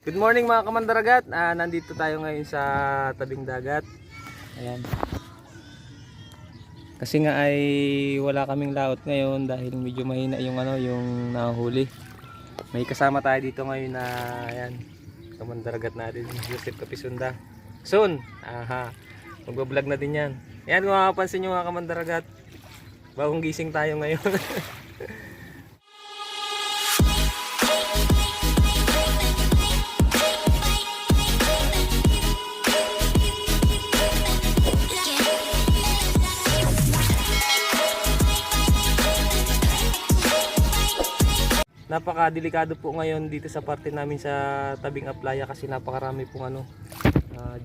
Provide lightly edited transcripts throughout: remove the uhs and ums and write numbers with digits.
Good morning mga kamandaragat. Nandito tayo ngayon sa tabing dagat. Ayan. Kasi nga ay wala kaming laot ngayon dahil medyo mahina yung yung nahuli. May kasama tayo dito ngayon na ayan, kamandaragat natin, Joseph Kapisunda. Soon, magbablog na din yan. Ayan, kung makapansin nyo mga kamandaragat, bagong gising tayo ngayon. Napaka-delikado po ngayon dito sa parte namin sa tabing Aplaya kasi napakarami pong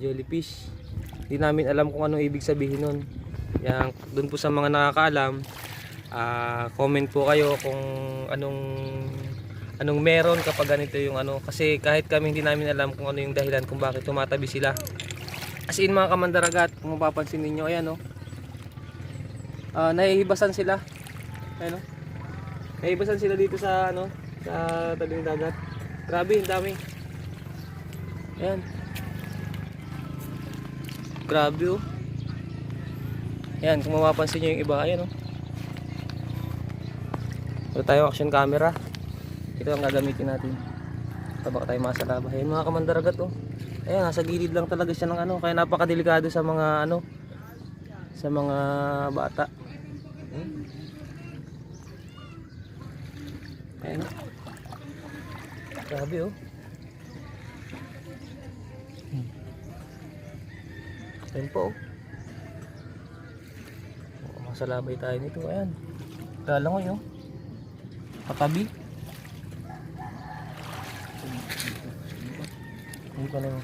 jellyfish. Hindi namin alam kung ano ibig sabihin nun. Yan, doon po sa mga nakakaalam, comment po kayo kung anong meron kapag ganito yung kasi kahit kami hindi namin alam kung ano yung dahilan kung bakit tumatabi sila. As in mga kamandaragat, kung mapapansin niyo, ayan nahihibasan sila. Ayan nahihibasan sila dito sa sa tabing dagat. Grabe, ang dami. Ayan. Grabe oh. Ayan, kung mapapansin niyo yung iba, ayan oh. Ito tayo action camera. Ito ang gagamitin natin. Tabak tayo masalaba. Ayan mga kamandaragat oh. Ayan, nasa gilid lang talaga siya ng kaya napakadelikado sa mga sa mga bata. Ayan oh. Grabe oh. Ayan po oh. Masalabay tayo nito. Ayan. Lalangoy oh. Katabi. Ayan pa na oh.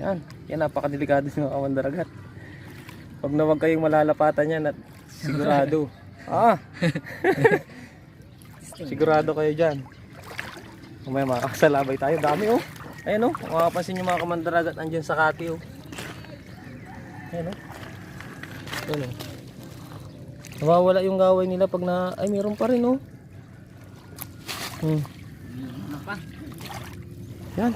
Ayan. Yan, napakadelikado ng kamandaragat. Huwag na huwag kayong malalapatan yan at sigurado. Sigurado kayo dyan. May makakasalabay tayo. Dami oh. Ayan oh. Makapansin nyo mga kamandaragat, andyan sa kati oh. Ayan oh. Ayan oh. Nawawala yung gaway nila pag ay meron pa rin oh. Yan.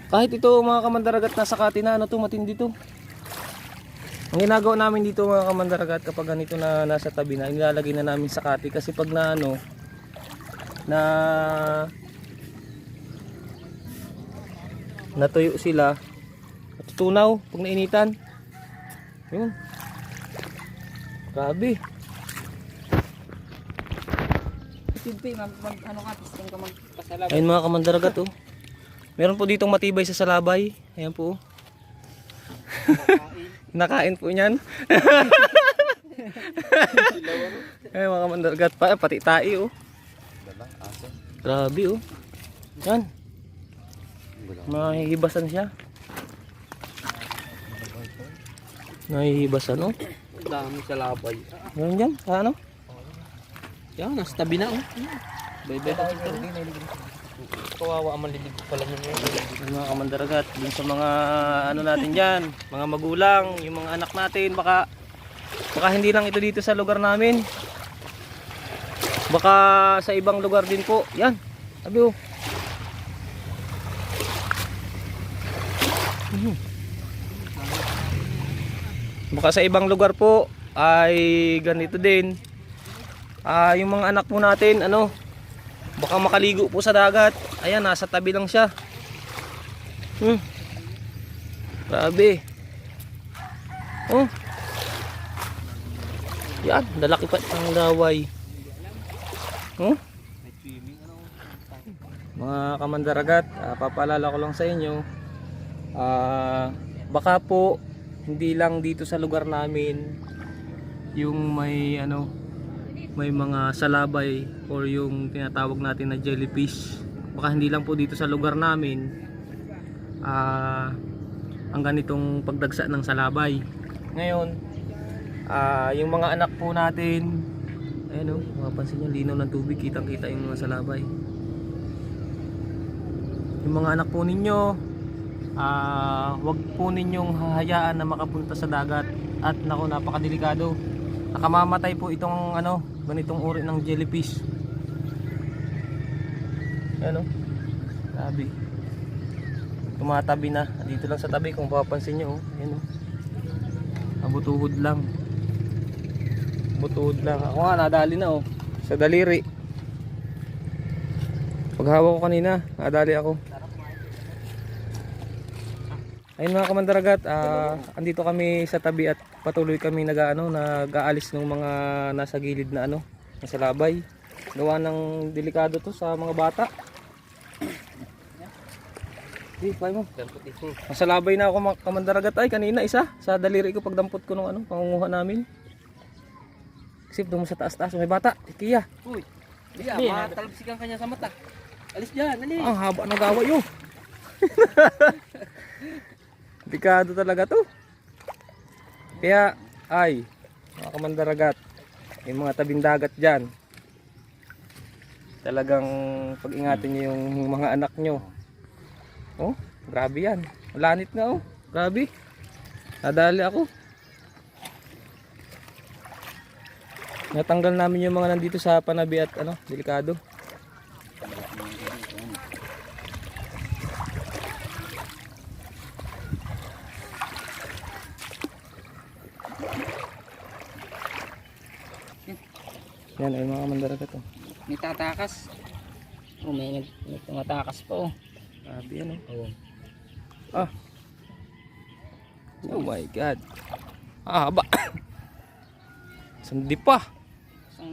Kahit ito mga kamandaragat, nasa kati na matindi to. Ang ginagawa namin dito mga kamandaragat, kapag ganito na nasa tabi na, nilalagay na namin sa kati kasi pag natuyo sila, natutunaw pag nainitan. Yun. Grabe. Ayun mga kamandaragat oh. Meron po ditong matibay sa salabay. Ayan po. Nakain po niyan. Ay mga kamandaragat pa, pati tai oh. Grabe oh. Yan. Mahihibasan siya. Nahihibasan oh. Dami sa labay. Yan dyan, Yan, nasa tabi na oh. Bye-bye. Kawawa ang malilig pala nyo mga kamandaragat. Dun sa mga natin dyan, mga magulang, yung mga anak natin, baka hindi lang ito dito sa lugar namin, baka sa ibang lugar din po. Yan, sabi oh. Baka sa ibang lugar po ay ganito din. Yung mga anak po natin baka makaligo po sa dagat. Ayan, nasa tabi lang siya. Grabe. Oh. Yan, lalaki pa ang laway. Mga kamandaragat, papaalala ko lang sa inyo, baka po hindi lang dito sa lugar namin yung may mga salabay or yung tinatawag natin na jellyfish. Baka hindi lang po dito sa lugar namin ang ganitong pagdagsa ng salabay. Ngayon, yung mga anak po natin, ayan oh, mapapansin nyo, linaw ng tubig, kitang kita yung mga salabay. Yung mga anak po ninyo, wag po ninyong hahayaan na makapunta sa dagat. At napakadelikado. Nakamamatay po itong ganitong uri ng jellyfish. Ayan o. Tabi. Tumatabi na. Dito lang sa tabi kung papansin nyo. Ayan o. Abutuhod lang. Butuhod lang. Ako nga nadali na o. Sa daliri. Paghawa ko kanina, nadali ako. Ayun mga kamandaragat, andito kami sa tabi at patuloy kami nag-aalis ng mga nasa gilid na nasa labay. Gawa ng delikado to sa mga bata. Kaya mo. Nasa labay na ako mga kamandaragat. Ay kanina isa sa daliri ko pagdampot ko ng pangunguha namin. Kasi doon sa taas-taas may bata, Kiya. Uy, Liya, matalabsikan kanya sa mata. Alis dyan, alis. Ang haba ng gawa yun. Delikado talaga to. Kaya ay mga kamandaragat, yung mga tabing dagat dyan, talagang pag-ingatin nyo yung mga anak nyo. Oh, grabe yan. Lanit nga oh. Grabe. Nadali ako. Natanggal namin yung mga nandito sa panabi at delikado. Yan ay mga mandaragat oh. May tatakas. Oh, may tumatakas pa oh. Grabe yan oh. Ah. Oh my god. Haba. Sandi pa.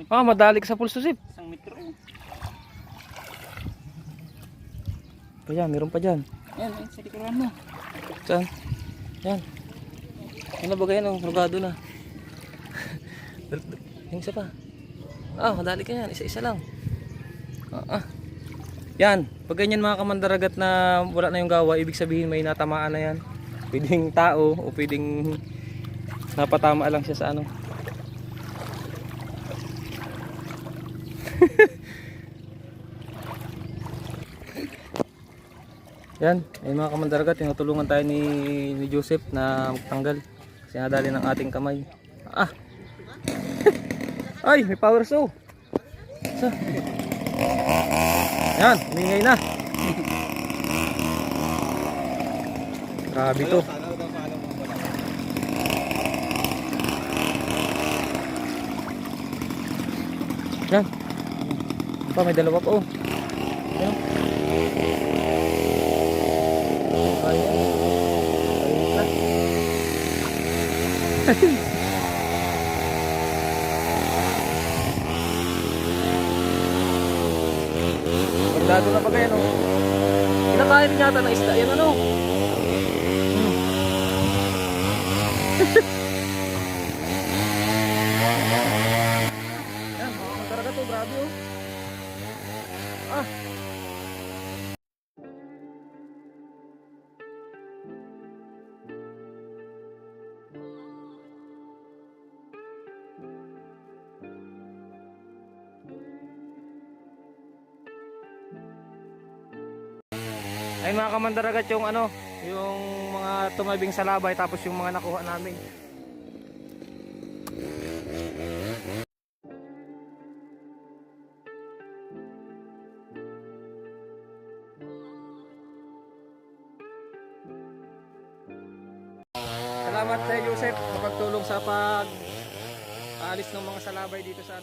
Madali ka sa pulso sip. Isang metro. Kaya meron pa dyan. Yan, sa likuran mo. Saan? Yan. Ano ba ganyan? Rugado na. Yung isa pa. Madali ka yan. Isa-isa lang. Yan. Pag ganyan mga kamandaragat na wala na yung gawa, ibig sabihin may natamaan na yan. Pwedeng tao o pwedeng napatama lang siya sa Yan, ay mga kamandaragat, tinutulungan tayo ni Joseph na magtanggal kasi nadali ng ating kamay. Ay, may power saw. Yan, umingay na. Grabe to. Yan. May dalawa pa oh. Yan. Pagdado na pa kayo no. Kinakain yata ng isda yan Yan, mga karga to, grabe oh. Ay mga kamandaragat yung yung mga tumabing sa labay tapos yung mga nakuha namin. Salamat sa Joseph sa pagtulong sa pag-aalis ng mga salabay dito sa